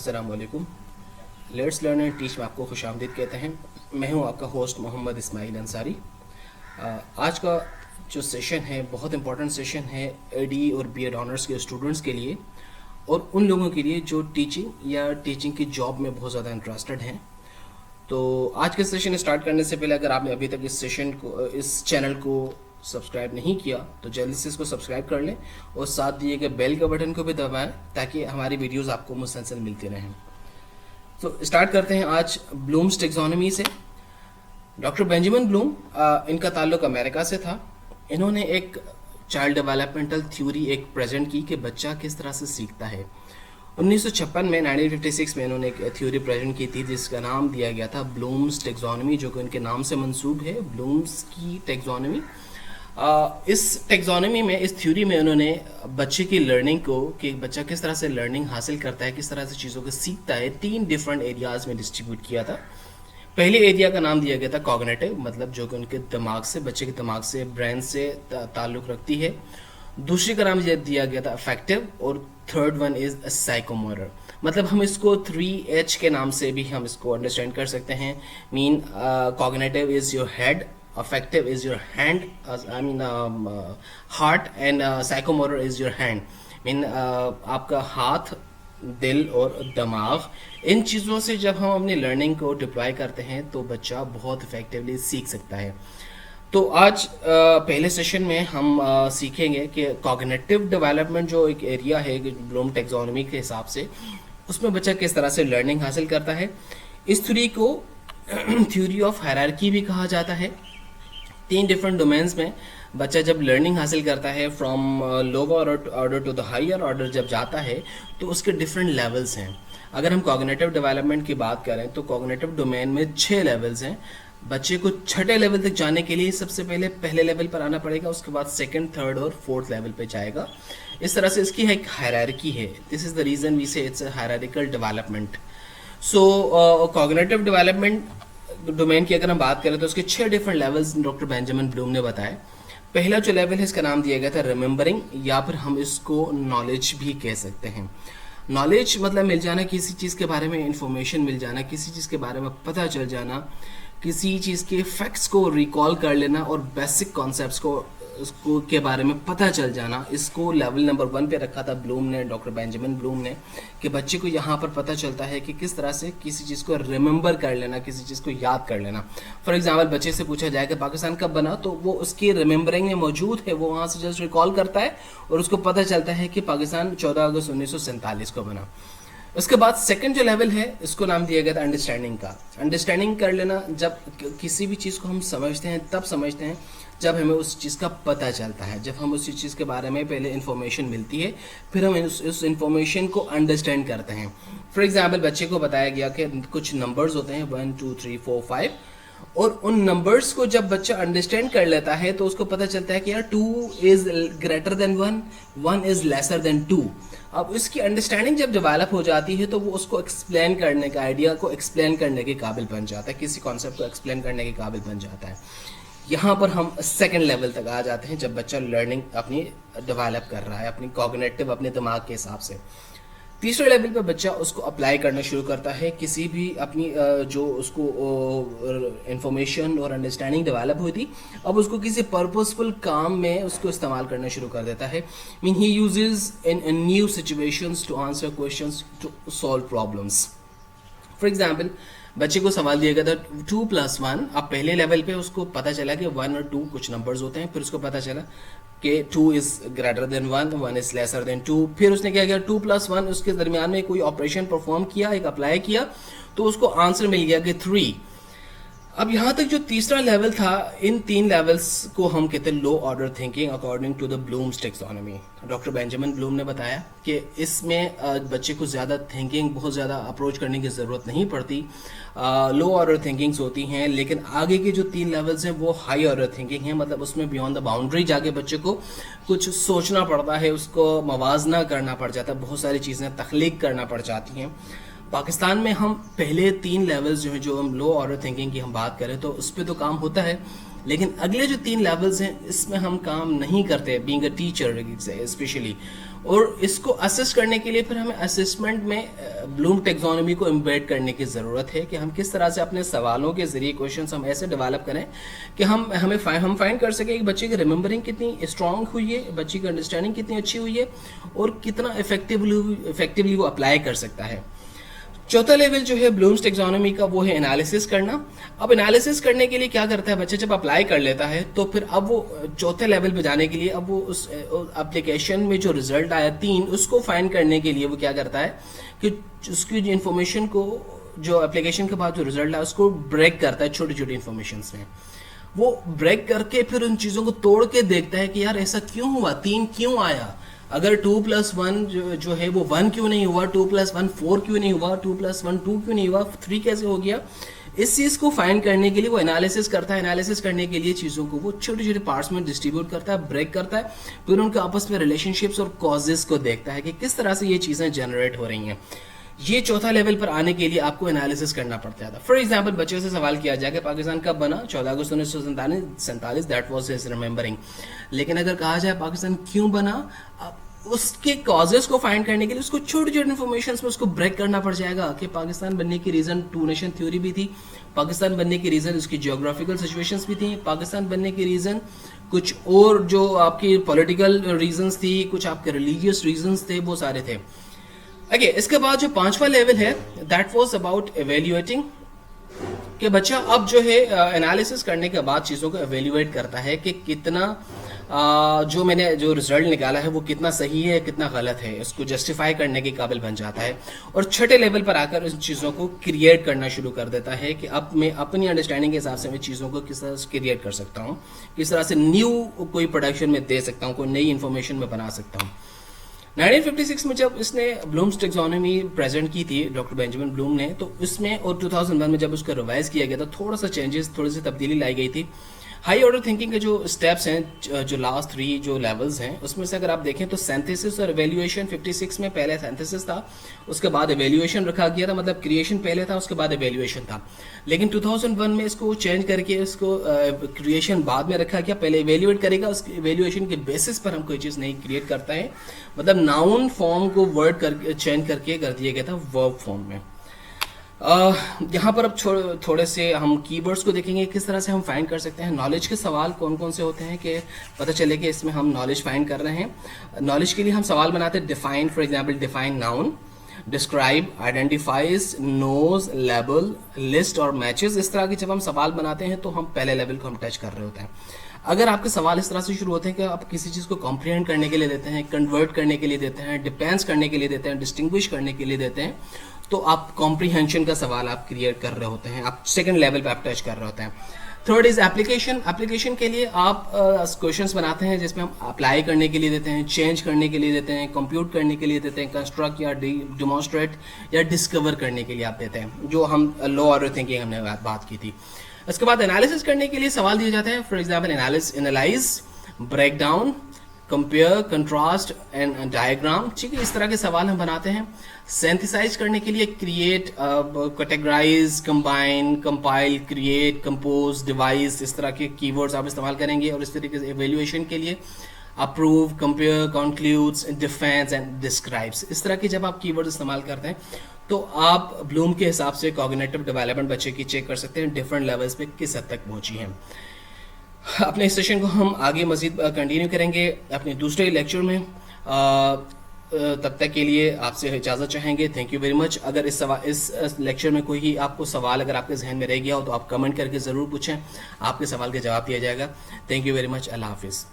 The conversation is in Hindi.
अस्सलाम वालेकुम। लेट्स लर्न एंड टीच में आपको खुशामदीद कहते हैं। मैं हूं आपका होस्ट मोहम्मद इस्माइल अंसारी। आज का जो सेशन है बहुत इंपॉर्टेंट सेशन है एडी और बीएड ऑनर्स के स्टूडेंट्स के लिए और उन लोगों के लिए जो टीचिंग या टीचिंग की जॉब में बहुत ज़्यादा इंटरेस्टेड हैं। तो आज के सेशन स्टार्ट करने से पहले अगर आपने अभी तक इस चैनल को सब्सक्राइब नहीं किया तो जल्दी से इसको सब्सक्राइब कर लें और साथ दिए गए बेल के बटन को भी दबाएं ताकि हमारी वीडियोस आपको मुसलसल मिलती रहें। तो स्टार्ट करते हैं आज ब्लूम्स टेक्सोनॉमी से। डॉक्टर बेंजामिन ब्लूम, इनका ताल्लुक अमेरिका से था। इन्होंने एक चाइल्ड डेवलपमेंटल थ्योरी एक प्रेजेंट की कि बच्चा किस तरह से सीखता है। 1956 में 1956 में इन्होंने एक थ्योरी प्रेजेंट की थी जिसका नाम दिया गया था ब्लूम्स टेक्सोनॉमी, जो कि उनके नाम से मंसूब है, ब्लूम्स की टेक्सोनॉमी। इस टेक्सोनॉमी में, इस थ्योरी में उन्होंने बच्चे की लर्निंग को, कि बच्चा किस तरह से लर्निंग हासिल करता है, किस तरह से चीज़ों को सीखता है, 3 डिफरेंट एरियाज में डिस्ट्रीब्यूट किया था। पहले एरिया का नाम दिया गया था कॉग्निटिव, मतलब जो कि उनके दिमाग से, बच्चे के दिमाग से, ब्रेन से ताल्लुक़ रखती है। दूसरी का नाम दिया गया था अफेक्टिव और थर्ड वन इज साइकोमोटर। मतलब हम इसको 3H के नाम से भी हम इसको अंडरस्टैंड कर सकते हैं। Mean cognitive is your head, affective is your hand, heart, and psychomotor is your hand. आपका हाथ, दिल और दिमाग, इन चीज़ों से जब हम अपनी लर्निंग को डिप्लॉय करते हैं तो बच्चा बहुत इफेक्टिवली सीख सकता है। तो आज पहले सेशन में हम सीखेंगे कि कॉग्निटिव डेवलपमेंट जो एक एरिया है ब्लूम टेक्सोनॉमी के हिसाब से, उसमें बच्चा किस तरह से लर्निंग हासिल करता है। इस थ्योरी को थ्योरी ऑफ हायरार्की भी कहा जाता है। 3 डिफरेंट डोमेन्स में बच्चा जब लर्निंग हासिल करता है, from lower order to the higher order जब जाता है तो उसके डिफरेंट लेवल्स हैं। अगर हम कॉग्निटिव डेवलपमेंट की बात करें तो कॉग्निटिव डोमेन में 6 लेवल्स हैं। बच्चे को छठे लेवल तक जाने के लिए सबसे पहले लेवल पर आना पड़ेगा, उसके बाद सेकंड, थर्ड और फोर्थ लेवल पे जाएगा। इस तरह से इसकी एक हायरार्की है। This is the reason we say it's a hierarchical development. So cognitive development domain की अगर हम बात करें तो उसके 6 different levels doctor Benjamin Bloom ने बताए। पहला जो लेवल है इसका नाम दिया गया था रिमेंबरिंग, या फिर हम इसको नॉलेज भी कह सकते हैं। नॉलेज मतलब मिल जाना, किसी चीज़ के बारे में इंफॉर्मेशन मिल जाना, किसी चीज़ के बारे में पता चल जाना, किसी चीज़ के फैक्ट्स को रिकॉल कर लेना और बेसिक कॉन्सेप्ट्स को उसको के बारे में पता चल जाना। इसको लेवल नंबर 1 पे रखा था ब्लूम ने, डॉक्टर बेंजामिन ब्लूम ने, कि बच्चे को यहाँ पर पता चलता है कि किस तरह से किसी चीज़ को रिमेंबर कर लेना, किसी चीज़ को याद कर लेना। फॉर एग्जांपल बच्चे से पूछा जाए कि पाकिस्तान कब बना, तो वो उसकी रिमेंबरिंग में मौजूद है, वो वहाँ से जस्ट रिकॉल करता है और उसको पता चलता है कि पाकिस्तान 14 अगस्त 1947 को बना। उसके बाद सेकंड जो लेवल है इसको नाम दिया गया था अंडरस्टैंडिंग का। अंडरस्टैंडिंग कर लेना, जब किसी भी चीज़ को हम समझते हैं तब समझते हैं जब हमें उस चीज़ का पता चलता है, जब हम उस चीज़ के बारे में पहले इन्फॉर्मेशन मिलती है, फिर हम उस इन्फॉर्मेशन को अंडरस्टैंड करते हैं। फॉर एग्जाम्पल बच्चे को बताया गया कि कुछ नंबर्स होते हैं 1 2 3 4 5, और उन नंबर्स को जब बच्चा अंडरस्टैंड कर लेता है तो उसको पता चलता है कि यार 2 is greater than 1, 1 is lesser than 2। अब इसकी अंडरस्टैंडिंग जब डेवलप हो जाती है तो वो उसको एक्सप्लेन करने का, आइडिया को एक्सप्लेन करने के काबिल बन जाता है, किसी कॉन्सेप्ट को एक्सप्लेन करने के काबिल बन जाता है। यहाँ पर हम सेकंड लेवल तक आ जाते हैं जब बच्चा लर्निंग अपनी डेवलप कर रहा है, अपनी कॉग्निटिव, अपने दिमाग के हिसाब से। तीसरे लेवल पे बच्चा उसको अप्लाई करना शुरू करता है, किसी भी अपनी जो उसको इंफॉर्मेशन और अंडरस्टैंडिंग डेवलप हुई थी, अब उसको किसी पर्पसफुल काम में उसको इस्तेमाल करना शुरू कर देता है। Mean he uses in new situations to answer questions, to solve problems. For example बच्चे को सवाल दिया गया था 2 + 1। अब पहले लेवल पे उसको पता चला कि 1 और 2 कुछ नंबर्स होते हैं, फिर उसको पता चला कि 2 is greater than 1, 1 is lesser than 2। फिर उसने क्या किया, 2 + 1 उसके दरमियान में कोई ऑपरेशन परफॉर्म किया, एक अप्लाई किया, तो उसको आंसर मिल गया कि 3। अब यहाँ तक जो तीसरा लेवल था, इन 3 लेवल्स को हम कहते हैं low order thinking according to the Bloom's taxonomy. Doctor Benjamin Bloom ने बताया कि इसमें बच्चे को ज़्यादा थिंकिंग, बहुत ज़्यादा अप्रोच करने की ज़रूरत नहीं पड़ती, लो ऑर्डर थिंकिंग्स होती हैं। लेकिन आगे के जो 3 लेवल्स हैं वो हाई ऑर्डर थिंकिंग है, मतलब उसमें बियॉन्ड द बाउंड्री जाके बच्चे को कुछ सोचना पड़ता है, उसको मवाजना करना पड़ जाता है, बहुत सारी चीज़ें तख्लीक करना पड़ जाती हैं। पाकिस्तान में हम पहले 3 लेवल्स जो हैं, जो हम लो ऑर्डर थिंकिंग की हम बात करें तो उस पर तो काम होता है, लेकिन अगले जो 3 लेवल्स हैं इसमें हम काम नहीं करते। बीइंग अ टीचर स्पेशली और इसको असेस करने के लिए फिर हमें असेसमेंट में ब्लूम टेक्सोनोमी को एम्बेड करने की ज़रूरत है कि हम किस तरह से अपने सवालों के जरिए क्वेश्चंस हम ऐसे डेवलप करें कि हम फाइंड कर सकें कि बच्चे की रिमेंबरिंग कितनी स्ट्रांग हुई है, बच्चे की अंडरस्टैंडिंग कितनी अच्छी हुई है और कितना इफेक्टिवली वो अप्लाई कर सकता है। चौथा लेवल जो है ब्लूम्स टेक्सोनोमी का वो है एनालिसिस करना। अब एनालिसिस करने के लिए क्या करता है बच्चा, जब अप्लाई कर लेता है तो फिर अब वो चौथे लेवल पे जाने के लिए अब वो उस एप्लीकेशन में जो रिजल्ट आया 3 उसको फाइंड करने के लिए वो क्या करता है कि उसकी जो इन्फॉर्मेशन को, जो एप्लीकेशन के बाद जो रिजल्ट आया उसको ब्रेक करता है छोटी छोटी इन्फॉर्मेशन में। वो ब्रेक करके फिर उन चीज़ों को तोड़ के देखता है कि यार ऐसा क्यों हुआ, 3 क्यों आया, अगर 2+1 जो है वो 1 क्यों नहीं हुआ, 2+1 4 क्यों नहीं हुआ, 2+1 2 क्यों नहीं हुआ, 3 कैसे हो गया। इस चीज़ को फाइंड करने के लिए वो एनालिसिस करता है। एनालिसिस करने के लिए चीज़ों को वो छोटे छोटे पार्ट्स में डिस्ट्रीब्यूट करता है, ब्रेक करता है, फिर उनके आपस में रिलेशनशिप्स और कॉजेज को देखता है कि किस तरह से ये चीज़ें जनरेट हो रही हैं। ये चौथा लेवल पर आने के लिए आपको एनालिसिस करना पड़ता था। फॉर एग्जाम्पल बच्चे से सवाल किया जाए कि पाकिस्तान कब बना, 14 अगस्त 1947, दैट वाज हिज रिमेंबरिंग। लेकिन अगर कहा जाए पाकिस्तान क्यों बना, उसके कॉजेस को फाइंड करने के लिए उसको छोटी छोटी इन्फॉर्मेशन में उसको ब्रेक करना पड़ जाएगा कि पाकिस्तान बनने की रीज़न 2 नेशन थ्योरी भी थी, पाकिस्तान बनने की रीज़न उसकी जियोग्राफिकल सिचुएशंस भी थी, पाकिस्तान बनने की रीज़न कुछ और जो आपकी पॉलिटिकल रीजंस थी, कुछ आपके रिलीजियस रीजंस थे, वो सारे थे। ओके, इसके बाद जो 5वां लेवल है दैट वाज अबाउट एवेल्युएटिंग, कि बच्चा अब जो है एनालिसिस करने के बाद चीज़ों को एवेल्युएट करता है कि कितना जो मैंने जो रिजल्ट निकाला है वो कितना सही है कितना गलत है, इसको जस्टिफाई करने के काबिल बन जाता है। और छठे लेवल पर आकर इन चीज़ों को क्रिएट करना शुरू कर देता है कि अब मैं अपनी अंडरस्टैंडिंग के हिसाब से मैं चीज़ों को किस तरह से क्रिएट कर सकता हूँ, किस तरह से न्यू कोई प्रोडक्शन में दे सकता हूँ, कोई नई इन्फॉर्मेशन में बना सकता हूँ। 1956 में जब इसने ब्लूम्स टेक्सोनोमी प्रेजेंट की थी डॉक्टर बेंजामिन ब्लूम ने, तो इसमें और 2001 में जब उसका रिवाइज किया गया था थोड़ा सा चेंजेस, थोड़ी सी तब्दीली लाई गई थी। हाई ऑर्डर थिंकिंग के जो स्टेप्स हैं, जो लास्ट 3 जो लेवल्स हैं, उसमें से अगर आप देखें तो सिंथेसिस और एवेल्युएशन 56 में पहले सिंथेसिस था, उसके बाद एवेल्युएशन रखा गया था, मतलब क्रिएशन पहले था उसके बाद एवेल्युएशन था। लेकिन 2001 में इसको चेंज करके इसको क्रिएशन बाद में रखा गया, पहले एवेल्युएट करेगा, उस एवेल्युएशन के बेसिस पर हम कोई चीज़ नहीं क्रिएट करता है, मतलब नाउन फॉर्म को वर्ड करके चेंज करके कर दिया गया था वर्ब फॉर्म में। यहाँ पर अब थोड़े से हम कीवर्ड्स को देखेंगे, किस तरह से हम फाइंड कर सकते हैं नॉलेज के सवाल कौन कौन से होते हैं, कि पता चले कि इसमें हम नॉलेज फाइंड कर रहे हैं। नॉलेज के लिए हम सवाल बनाते हैं define, for example define noun, describe, identifies, knows, label, list और मैचेस। इस तरह के जब हम सवाल बनाते हैं तो हम पहले लेवल को हम टच कर रहे होते हैं। अगर आपके सवाल इस तरह से शुरू होते हैं कि आप किसी चीज़ को कॉम्प्रिहेंड करने के लिए देते हैं, कन्वर्ट करने के लिए देते हैं, डिपेंड्स करने के लिए देते हैं, डिस्टिंग्विश करने के लिए देते हैं, तो आप कॉम्प्रिहेंशन का सवाल आप क्रिएट कर रहे होते हैं, आप सेकंड लेवल पे आप टच कर रहे होते हैं। Third is application. एप्लीकेशन के लिए आप क्वेश्चंस बनाते हैं जिसमें हम अप्लाई करने के लिए देते हैं, चेंज करने के लिए देते हैं, कंप्यूट करने के लिए देते हैं, कंस्ट्रक्ट या डिमॉन्स्ट्रेट या डिस्कवर करने के लिए आप देते हैं, जो हम लो ऑर्डर थिंकिंग हमने बात की थी। इसके बाद एनालिसिस करने के लिए सवाल दिए जाते हैं, for example analyse, break down, compare, contrast and diagram. ठीक है, इस तरह के सवाल हम बनाते हैं। सिंथेसाइज करने के लिए create, categorise, combine, compile, create, compose, devise, इस तरह के कीवर्ड्स आप इस्तेमाल करेंगे। और इस तरीके से एवेल्युएशन के लिए approve, compare, concludes, defence and describes, इस तरह के जब आप कीवर्ड इस्तेमाल करते हैं तो आप ब्लूम के हिसाब से कॉग्निटिव डेवलपमेंट बच्चे की चेक कर सकते हैं डिफरेंट लेवल्स पे किस हद तक पहुंची है। अपने इस सेशन को हम आगे मजीद कंटिन्यू करेंगे अपने दूसरे लेक्चर में। तब तक के लिए आपसे इजाज़त चाहेंगे। Thank you very much. अगर इस लेक्चर में कोई आपको सवाल अगर आपके जहन में रह गया हो तो आप कमेंट करके ज़रूर पूछें, आपके सवाल का जवाब दिया जाएगा। Thank you very much. अल्लाह हाफिज़।